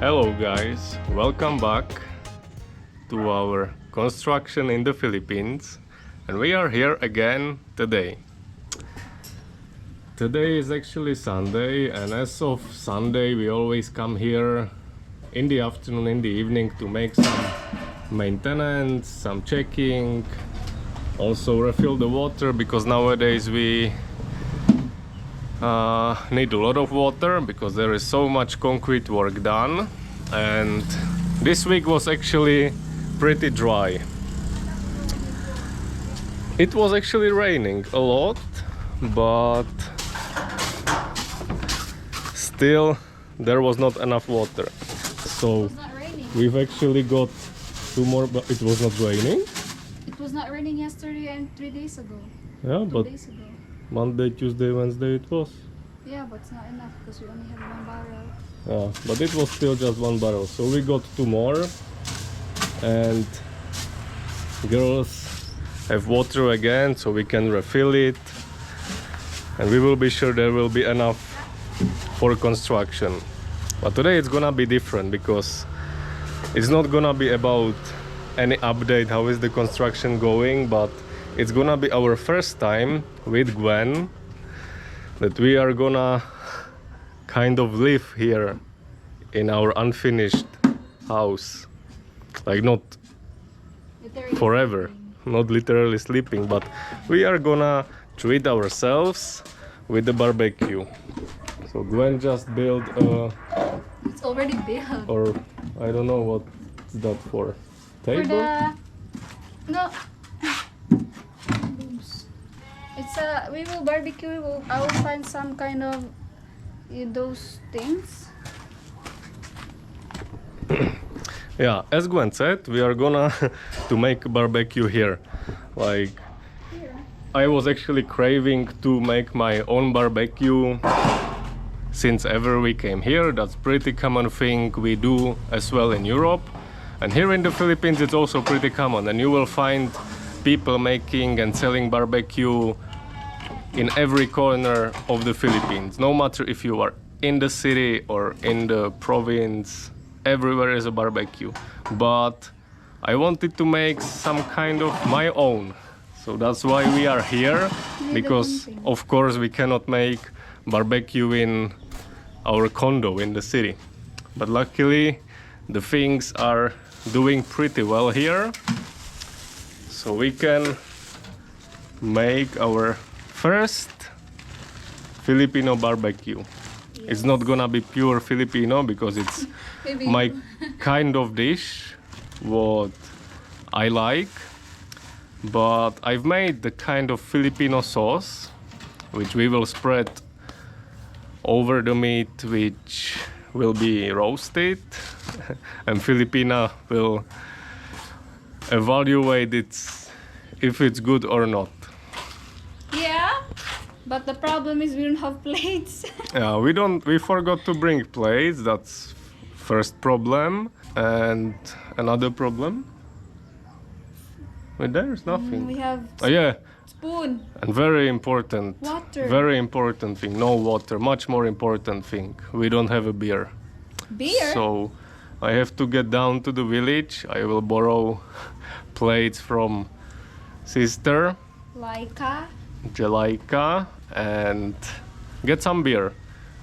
Hello guys, welcome back to our construction in the Philippines, and we are here again today. Today is actually Sunday, and as of Sunday we always come here in the afternoon, in the evening to make some maintenance, some checking, also refill the water, because nowadays we need a lot of water because there is so much concrete work done, and this week was actually pretty dry. It was actually raining a lot, but still there was not enough water. So we've actually got two more, but it was not raining. It was not raining yesterday and 3 days ago. Yeah, 2 but days ago. Monday, Tuesday, Wednesday it was. Yeah, but it's not enough because we only have 1 barrel. Yeah, but it was still just 1 barrel. So we got 2 more, and girls have water again, so we can refill it, and we will be sure there will be enough for construction. But today it's gonna be different because it's not gonna be about any update how is the construction going, but it's gonna be our first time with Gwen that we are gonna kind of live here in our unfinished house, like not Literally forever, sleeping. not literally sleeping, but we are gonna treat ourselves with the barbecue. So Gwen just built a, It's already built. or I don't know what's that for, For table? the... No. It's we will barbecue. I will find some kind of those things. Yeah, as Gwen said, we are gonna to make barbecue here. Like, Here. I was actually craving to make my own barbecue since ever we came here. That's pretty common thing we do as well in Europe, and here in the Philippines it's also pretty common, and you will find people making and selling barbecue in every corner of the Philippines. No matter if you are in the city or in the province, everywhere is a barbecue. But I wanted to make some kind of my own, so that's why we are here, because of course we cannot make barbecue in our condo in the city. But luckily the things are doing pretty well here, so we can make our first Filipino barbecue. It's not gonna be pure Filipino because it's Maybe. my kind of dish, what I like, but I've made the kind of Filipino sauce which we will spread over the meat, which will be roasted, and Filipina will evaluate if it's good or not. Yeah, but the problem is we don't have plates. Yeah, we forgot to bring plates. That's first problem. And another problem, well, there's nothing. We have Oh yeah, spoon. and very important, Water. very important thing, no water. Much more important thing, we don't have a beer. Beer. So I have to get down to the village. I will borrow plates from sister Laika. Jelaika and get some beer.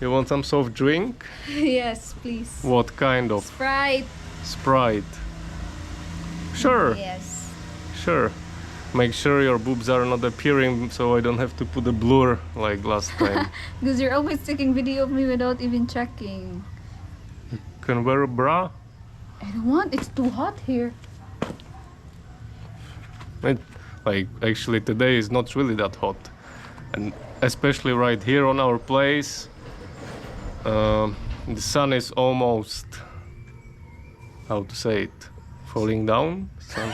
You want some soft drink? Yes, please. What kind of? Sprite. Sprite. Sure, Yes. sure. Make sure your boobs are not appearing so I don't have to put a blur like last time. Because you're always taking video of me without even checking. Can wear a bra? I don't want. It's too hot here. Like actually today is not really that hot, and especially right here on our place, the sun is almost, how to say it, falling down. Sun.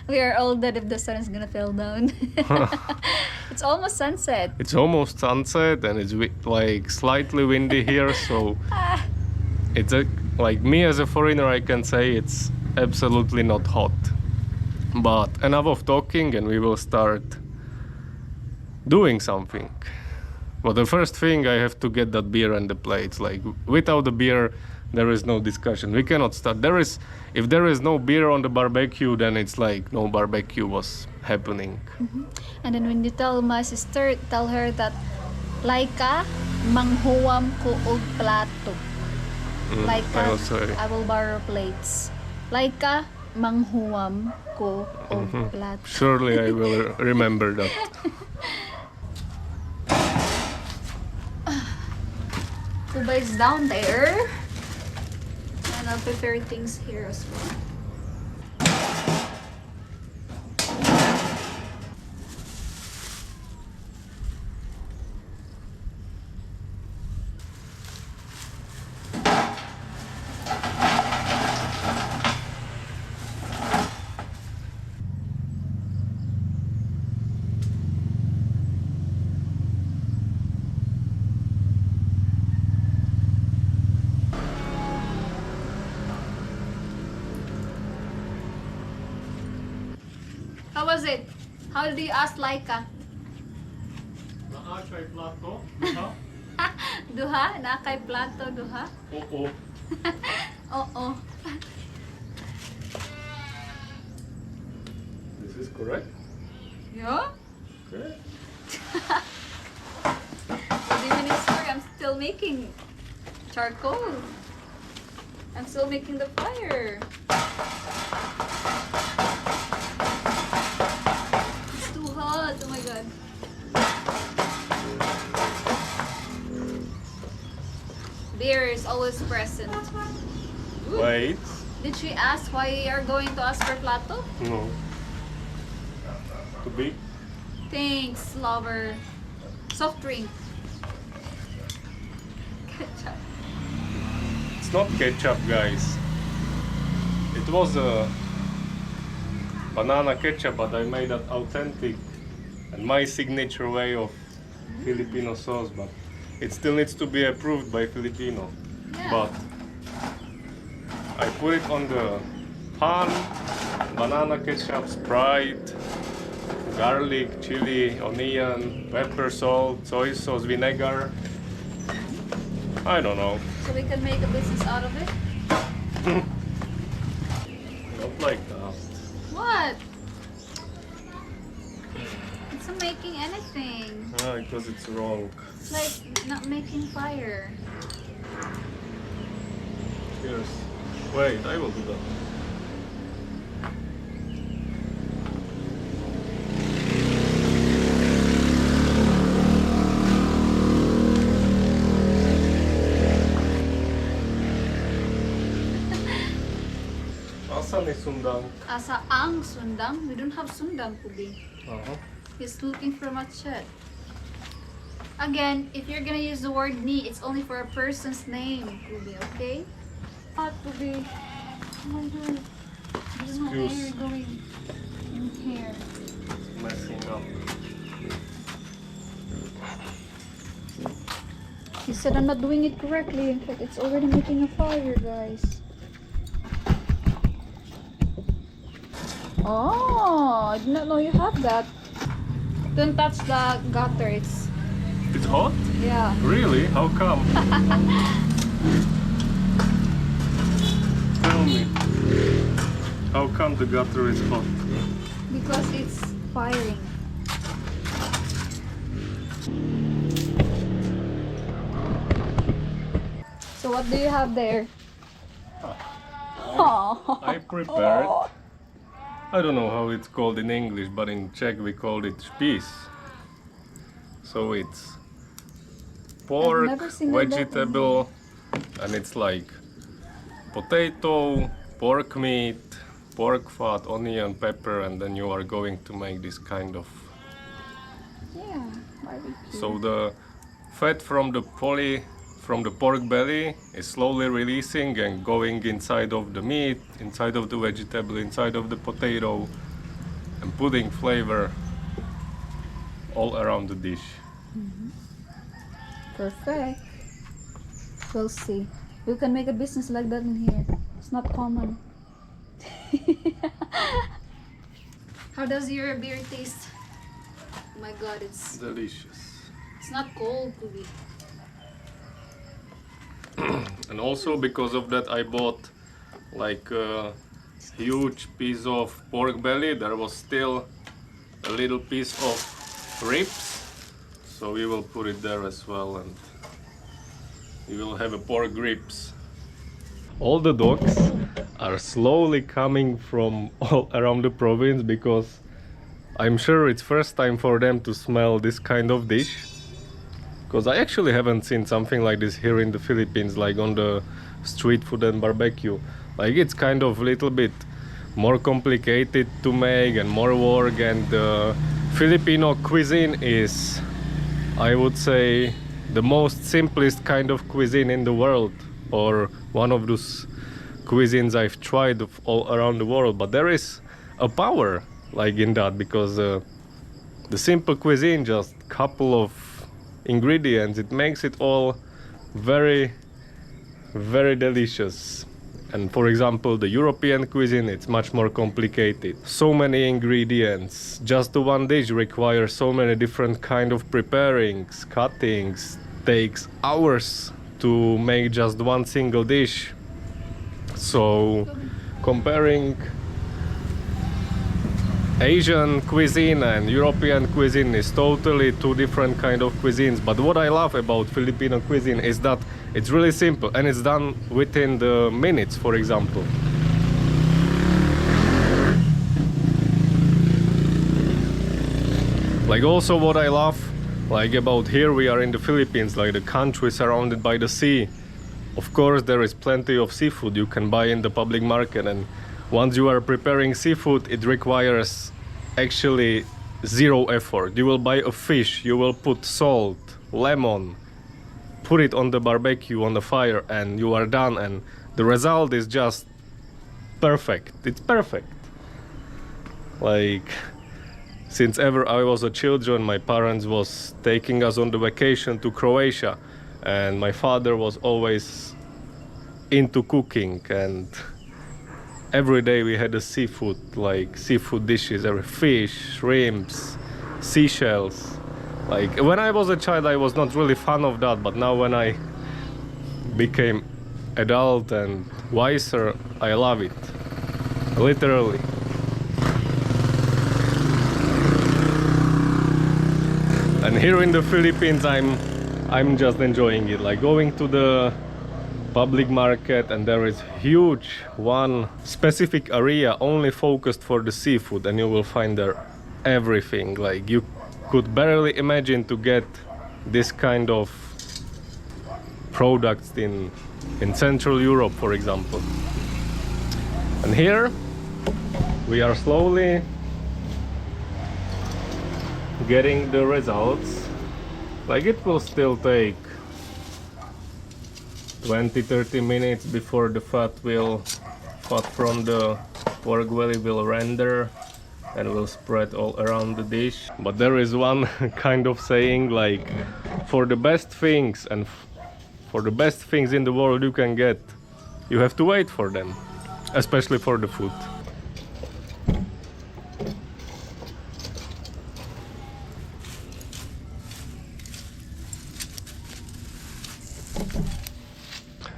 We are all dead if the sun is gonna fall down. It's almost sunset. It's almost sunset and it's like slightly windy here, so it's like me as a foreigner I can say it's absolutely not hot. But enough of talking and we will start doing something. But the first thing, I have to get that beer and the plates. Like without the beer, there is no discussion. We cannot start. If there is no beer on the barbecue, then it's like no barbecue was happening. And then when you tell my sister, tell her that Laika, manghuam ko og plato. Laika, I will borrow plates. Laika, manghuam ko og plato. Surely I will remember that. Kuba is down there. And I'll prepare things here as well. How was it? How did you ask Laika? Naakay plato? Duha? Nakay plato, duha? Oo. Oo. This is correct? Yeah? Okay. For the minister, I'm still making charcoal. I'm still making the fire. It's too hot. Oh my god. Beer is always present. Ooh. Wait. Did she ask why you are going to ask for plato? No. Too big? Thanks, lover. Soft drink. Ketchup. It's not ketchup, guys. It was a banana ketchup, but I made that authentic and my signature way of Filipino sauce, but it still needs to be approved by Filipino. Yeah. But I put it on the pan, banana ketchup, Sprite, garlic, chili, onion, pepper, salt, soy sauce, vinegar. I don't know. So we can make a business out of it? Not like that. What? It's not making anything. Because it's wrong. It's like not making fire. Cheers. Wait, I will do that. Asan ni sundang? Asa ang sundang? We don't have sundang, Kubi. Uh-huh. He's looking for machete. Again, if you're gonna use the word ni, it's only for a person's name, Kubi, okay? What, Kubi? Oh my god. There's no Excuse. air going in here. Messing up. He said I'm not doing it correctly. In fact, it's already making a fire, guys. Oh, I did not know you have that. Don't touch the gutter. It's hot? yeah. Really? How come? Tell me. How come the gutter is hot? Because it's firing. So what do you have there? Oh. I prepared. I don't know how it's called in English, but in Czech we call it spis. So it's pork, never seen that vegetable, and it's like potato, pork meat, pork fat, onion, pepper, and then you are going to make this kind of. Yeah, barbecue. So the fat from the pork belly is slowly releasing and going inside of the meat, inside of the vegetable, inside of the potato, and putting flavor all around the dish. Perfect. We'll see. We can make a business like that in here. It's not common. How does your beer taste? Oh my god, it's Delicious. It's not cold, Kubi. And also because of that I bought like a huge piece of pork belly. There was still a little piece of ribs, so we will put it there as well, and we will have a pork ribs. All the dogs are slowly coming from all around the province because I'm sure it's first time for them to smell this kind of dish, because I actually haven't seen something like this here in the Philippines, like on the street food and barbecue. Like it's kind of a little bit more complicated to make and more work, and the Filipino cuisine is, I would say, the most simplest kind of cuisine in the world, or one of those cuisines I've tried all around the world. But there is a power like in that, because the simple cuisine, just couple of ingredients, it makes it all very, very delicious. And for example, the European cuisine, it's much more complicated. So many ingredients. Just the one dish requires so many different kind of preparings, cuttings. Takes hours to make just one single dish. So comparing Asian cuisine and European cuisine is totally two different kind of cuisines. But what I love about Filipino cuisine is that it's really simple and it's done within the minutes, for example. Like also what I love like about here, we are in the Philippines, like the country surrounded by the sea. Of course there is plenty of seafood you can buy in the public market, and once you are preparing seafood, it requires actually zero effort. You will buy a fish, you will put salt, lemon, put it on the barbecue, on the fire, and you are done, and the result is just perfect. It's perfect. Like, since ever I was a children, my parents was taking us on the vacation to Croatia, and my father was always into cooking, and every day we had a seafood, like seafood dishes, every fish, shrimps, seashells. Like when I was a child, I was not really fan of that, but now when I became adult and wiser, I love it, literally. And here in the Philippines, I'm just enjoying it, like going to the public market, and there is huge one specific area only focused for the seafood, and you will find there everything. Like you could barely imagine to get this kind of products in Central Europe, for example. And here we are slowly getting the results. Like it will still take 20-30 minutes before the fat from the pork belly will render and will spread all around the dish. But there is one kind of saying, like, for the best things and for the best things in the world you can get, you have to wait for them, especially for the food.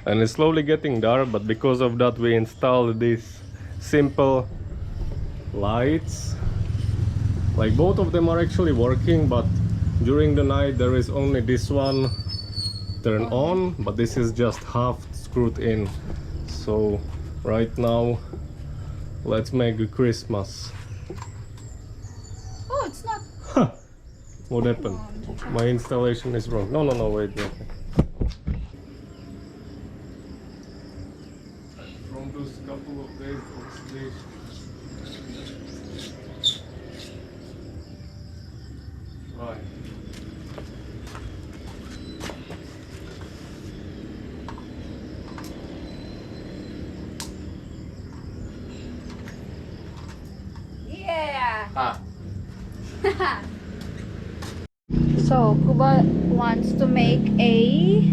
And it's slowly getting dark, but because of that we installed these simple lights. Like both of them are actually working, but during the night there is only this one turn on, but this is just half screwed in. So right now let's make a Christmas. Oh, it's not. Huh. What happened? My installation is wrong. No, wait. From those couple of days oxidation. Right. Yeah. Ah. So Kuba wants to make a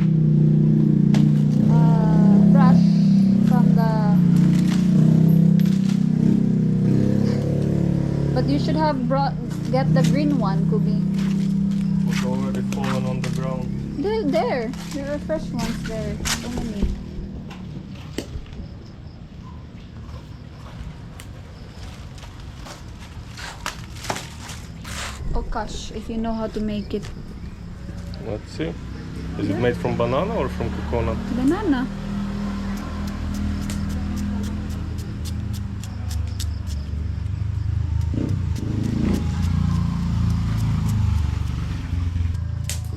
brush from the. But you should have get the green one, Kubi. Was already fallen There are fresh ones there. So many. Oh gosh, if you know how to make it. Let's see. Is it made from banana or from coconut? Banana.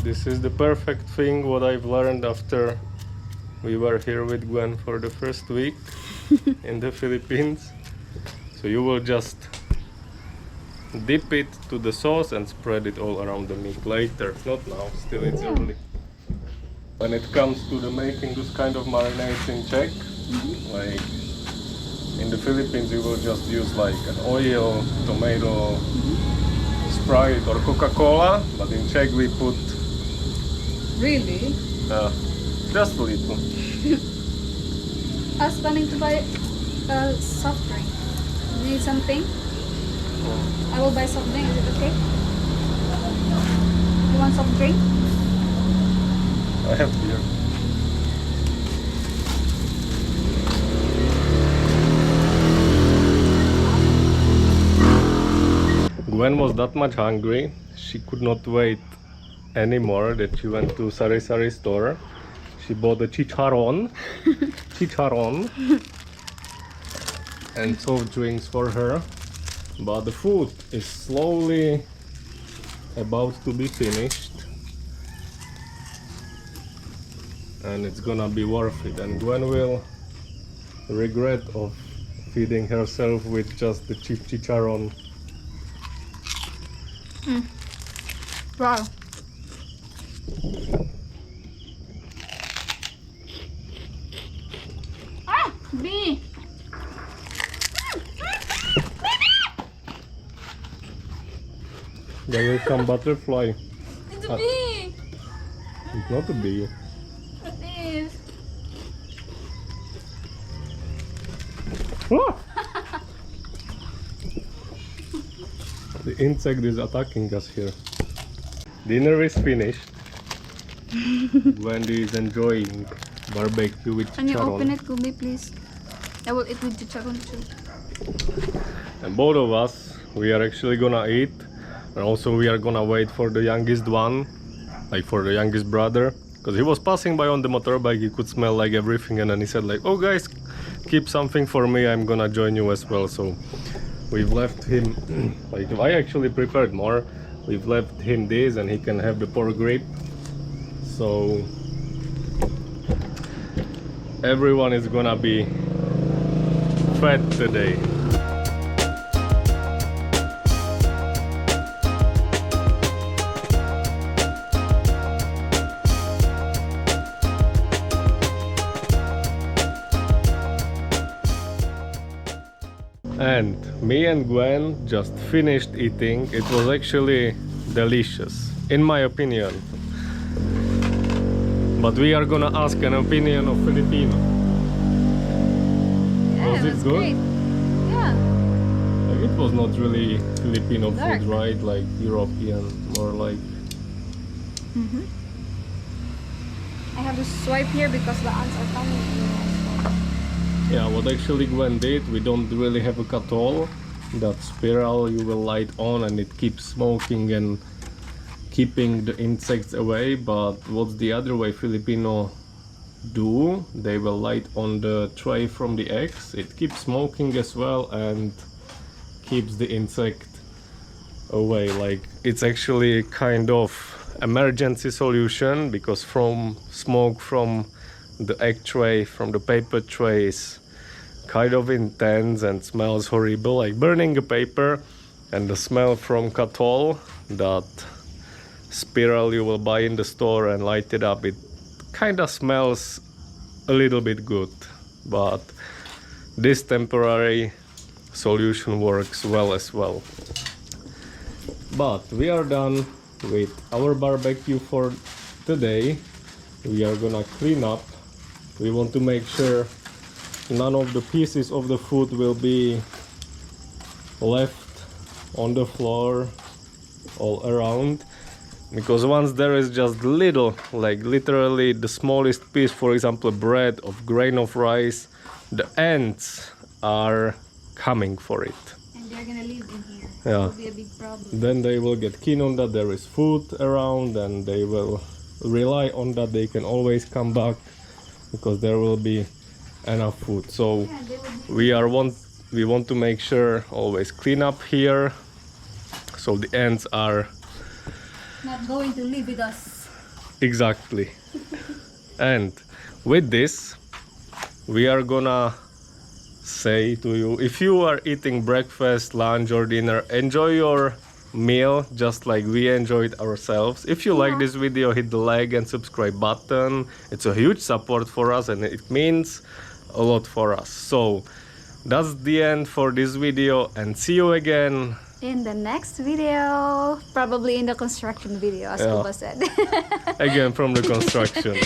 This is the perfect thing what I've learned after we were here with Gwen for the first week in the Philippines. So you will just dip it to the sauce and spread it all around the meat later. Not now, still it's early. When it comes to the making this kind of marinades in Czech, like in the Philippines you will just use like an oil, tomato, Sprite or Coca-Cola, but in Czech we put Really? just a little. I was planning to buy a soft drink. You need something? I will buy soft drink. Is it okay? You want soft drink? I have beer. Gwen was that much hungry, she could not wait anymore that she went to Sari Sari store. She bought a chicharron and soft drinks for her. But the food is slowly about to be finished. And it's gonna be worth it. And Gwen will regret of feeding herself with just the cheap chicharron. Wow. Ah, bee. There will come butterfly. It's a bee. It's not a bee. It is. Ah! The insect is attacking us here. Dinner is finished. Wendy is enjoying barbecue with Can you open chicharron. it, Gumi, please? I will eat with chicharron too. And both of us, we are actually gonna eat. And also we are gonna wait for the youngest one, like for the youngest brother. Because he was passing by on the motorbike, he could smell like everything, and then he said like, oh guys, keep something for me, I'm gonna join you as well. So we've left him, like I actually prepared more. We've left him this and he can have the pork rib. So everyone is gonna be fed today. And me and Gwen just finished eating. It was actually delicious, in my opinion. But we are gonna ask an opinion of Filipino. Yeah, Was it that's good? great. Yeah. Like, it was not really Filipino Dark. food, right? Like European, more like. I have to swipe here because the ants are coming. Yeah, what actually Gwen did, we don't really have a catol. That spiral you will light on and it keeps smoking and keeping the insects away. But what's the other way Filipino do? They will light on the tray from the eggs. It keeps smoking as well and keeps the insect away. Like, it's actually kind of emergency solution, because from smoke from the egg tray, from the paper tray, is kind of intense and smells horrible, like burning a paper. And the smell from catol, that spiral you will buy in the store and light it up, it kind of smells a little bit good. But this temporary solution works well as well. But we are done with our barbecue for today. We are gonna clean up. We want to make sure none of the pieces of the food will be left on the floor all around. Because once there is just little, like literally the smallest piece, for example, bread of grain of rice, the ants are coming for it. And they're gonna live in here. Yeah. It will be a big problem. Then they will get keen on that there is food around, and they will rely on that they can always come back because there will be enough food. So Yeah, they will be we want to make sure always clean up here, so the ants are not going to live with us. exactly. And with this, we are gonna say to you, if you are eating breakfast, lunch or dinner, enjoy your meal just like we enjoyed ourselves. If you like this video, hit the like and subscribe button. It's a huge support for us and it means a lot for us. So that's the end for this video, and see you again In the next video, probably in the construction video, as Yeah. Kuba said. again from the construction.